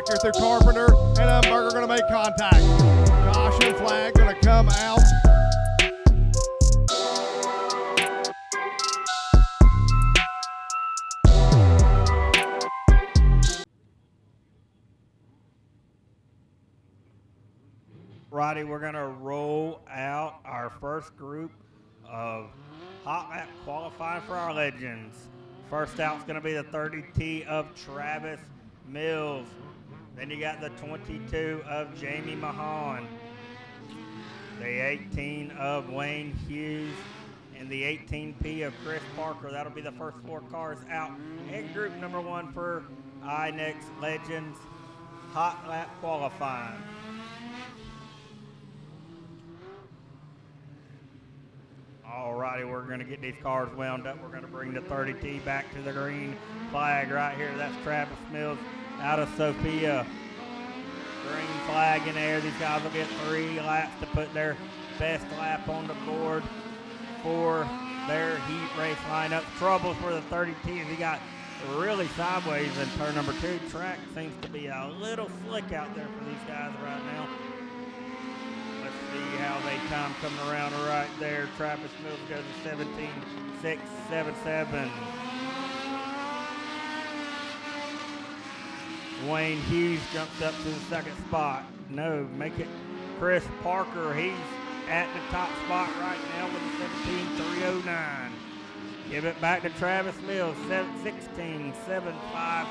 back here through Carpenter, and Umberger going to make contact. Caution flag going to come out. Roddy, we're going to roll out our first group of hot lap qualifying for our legends. First out is going to be the 30T of Travis Mills. Then you got the 22 of Jamie Mahan, the 18 of Wayne Hughes, and the 18P of Chris Parker. That'll be the first 4 cars out in group number 1 for INEX Legends hot lap qualifying. Alrighty, we're going to get these cars wound up. We're going to bring the 30T back to the green flag right here. That's Travis Mills out of Sophia. Green flag in there. These guys will get 3 laps to put their best lap on the board for their heat race lineup. Trouble for the 30T is he got really sideways in turn number 2. Track seems to be a little slick out there for these guys right now. Let's see how they time coming around right there. Travis Mills goes to 17.677. Wayne Hughes jumps up to the second spot. No, make it Chris Parker. He's at the top spot right now with a 17.309. Give it back to Travis Mills, 16.751.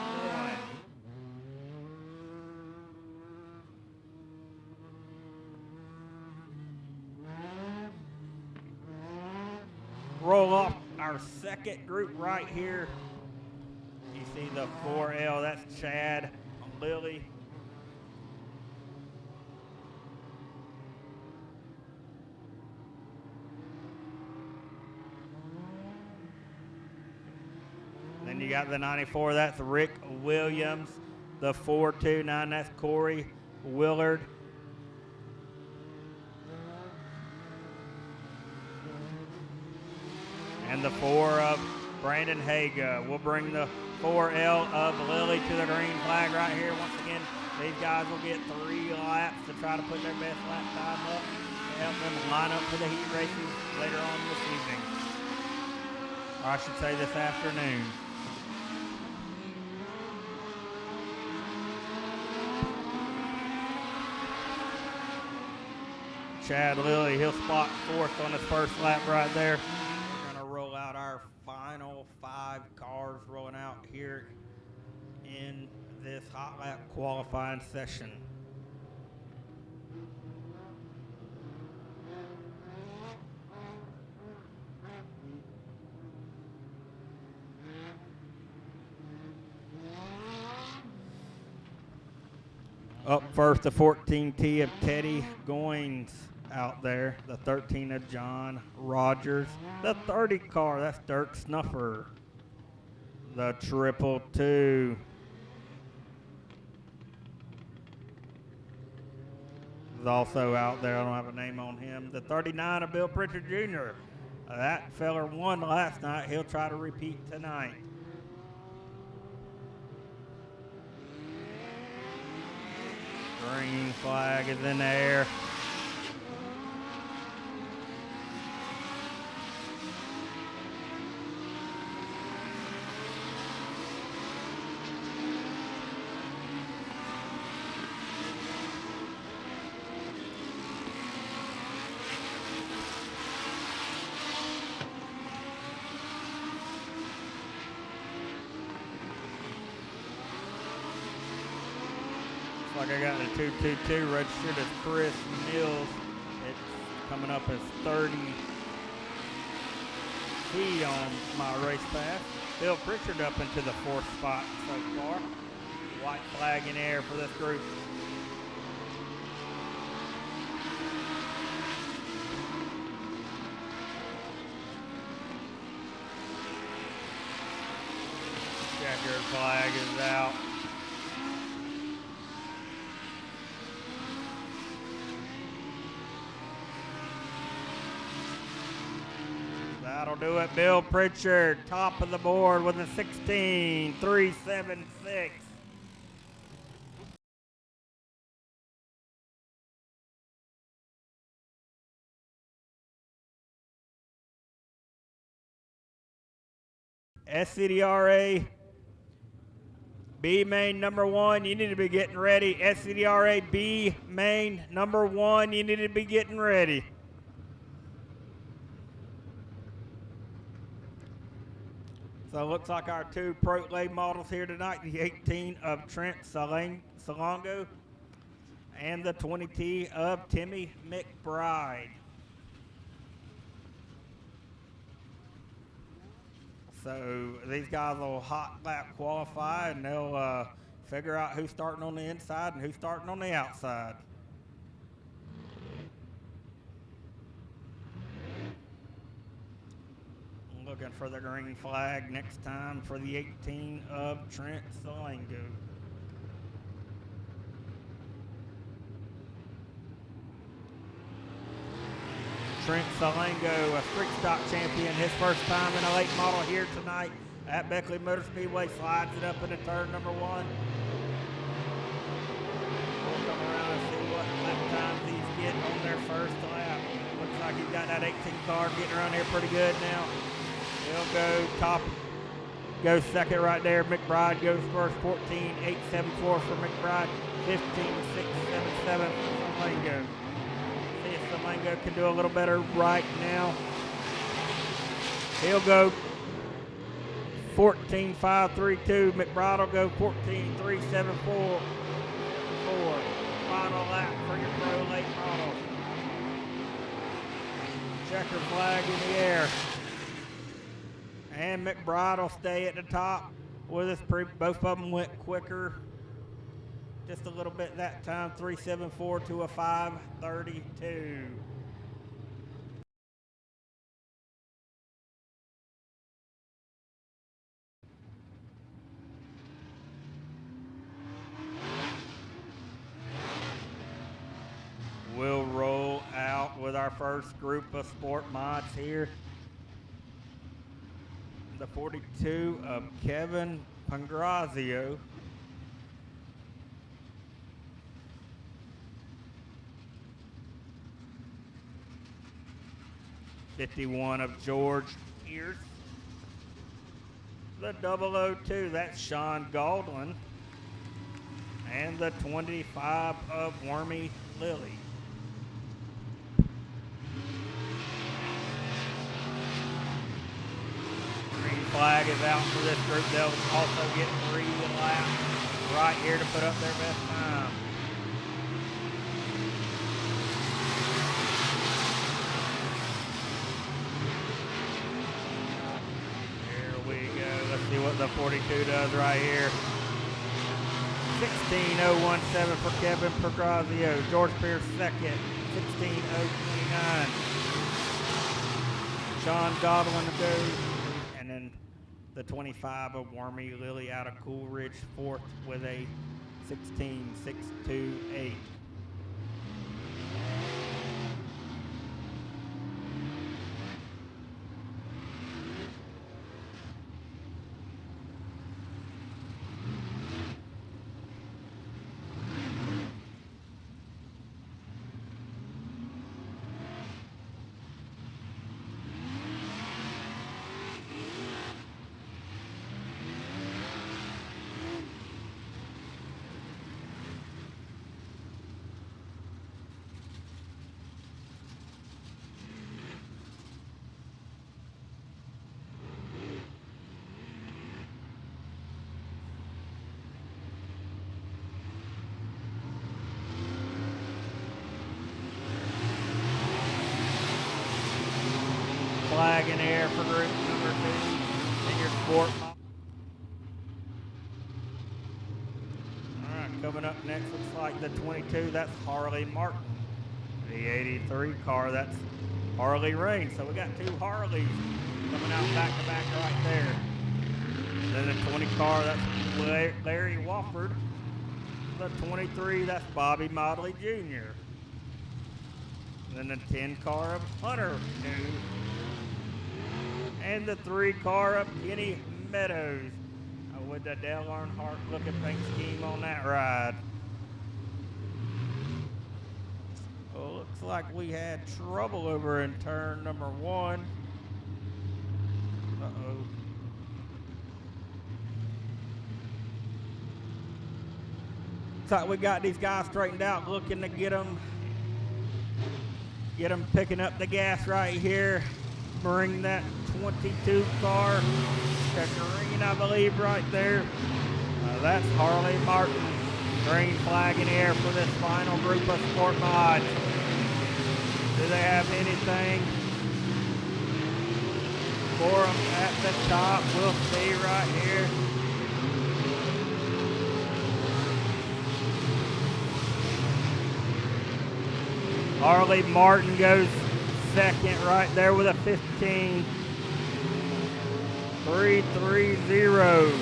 Roll Off our second group right here. You see the 4L, that's Chad Lilly. Then you got the 94, that's Rick Williams. The 429, that's Corey Willard. And the 4 of Brandon Haga. We'll bring the 4L of Lilly to the green flag right here. Once again, these guys will get 3 laps to try to put their best lap time up to help them line up for the heat races later on this evening. Or I should say this afternoon. Chad Lilly, he'll spot 4th on his first lap right there. Roll out our final 5 cars rolling out here in this hot lap qualifying session. Up first, the 14T of Teddy Goins out there, the 13 of John Rogers, the 30 car, that's Dirk Snuffer, the 222 is also out there. I don't have a name on him. The 39 of Bill Pritchard Jr. That feller won last night. He'll try to repeat tonight. Green flag is in the air. Like I got the 222 registered as Chris Mills. It's coming up as 30 feet on my race pass. Bill Pritchard up into the 4th spot so far. White flag in air for this group. Checkered flag is out. That'll do it. Bill Pritchard, top of the board with a 16.376. SCDRA B main number 1, you need to be getting ready. SCDRA B main number 1, you need to be getting ready. So it looks like our 2 Pro Lay models here tonight, the 18 of Trent Salongo and the 20T of Timmy McBride. So these guys will hot lap qualify, and they'll figure out who's starting on the inside and who's starting on the outside. Looking for the green flag next time for the 18 of Trent Salongo. Trent Salongo, a street stock champion, his first time in a late model here tonight at Beckley Motor Speedway, slides it up into turn number 1. We'll come around and see what lap times these get on their first lap. Looks like he's got that 18 car getting around here pretty good now. He'll go top, goes second right there. McBride goes first, 14.874 for McBride, 15.677 for Salongo. See if Salongo can do a little better right now. He'll go 14.532. McBride will go 14.374. Final lap for your Pro Late model. Checker flag in the air. And McBride will stay at the top with us. Both of them went quicker just a little bit that time, 3.74 to a 5.32. We'll roll out with our first group of sport mods here. The 42 of Kevin Pangrazio. '51 of George Pierce. The 002, that's Sean Goldwyn. And the 25 of Wormy Lily. Green flag is out for this group. They'll also get 3 laps right here to put up their best time. Here we go. Let's see what the 42 does right here. 16.017 for Kevin Pangrazio. George Pierce second. 16.029. Sean Godwin goes. And then the 25 of Wormy Lily out of Coolridge, fourth with a 16.628. Flag in the air for group number 2 in your sport. All right, coming up next looks like the 22, that's Harley Martin. The 83 car, that's Harley Rain. So we got 2 Harleys coming out back to back right there. Then the 20 car, that's Larry Wofford. The 23, that's Bobby Modley Jr. Then the 10 car of Hunter New. And the 3 car of Kenny Meadows with the Dale Earnhardt looking paint scheme on that ride. Well, looks like we had trouble over in turn number 1. Uh-oh. looks like we got these guys straightened out, looking to get them picking up the gas right here. Bring that 22 car to green, I believe, right there. That's Harley Martin. Green flag in the air for this final group of sport mods. Do they have anything for them at the top? We'll see right here. Harley Martin goes second right there with a 15.330.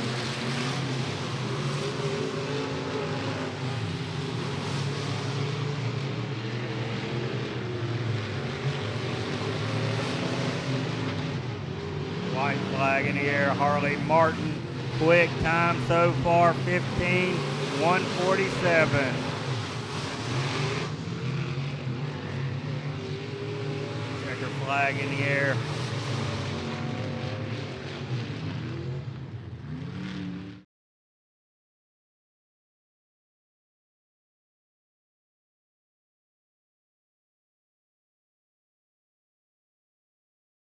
White flag in the air. Harley Martin, quick time so far, 15.147. Checker flag in the air.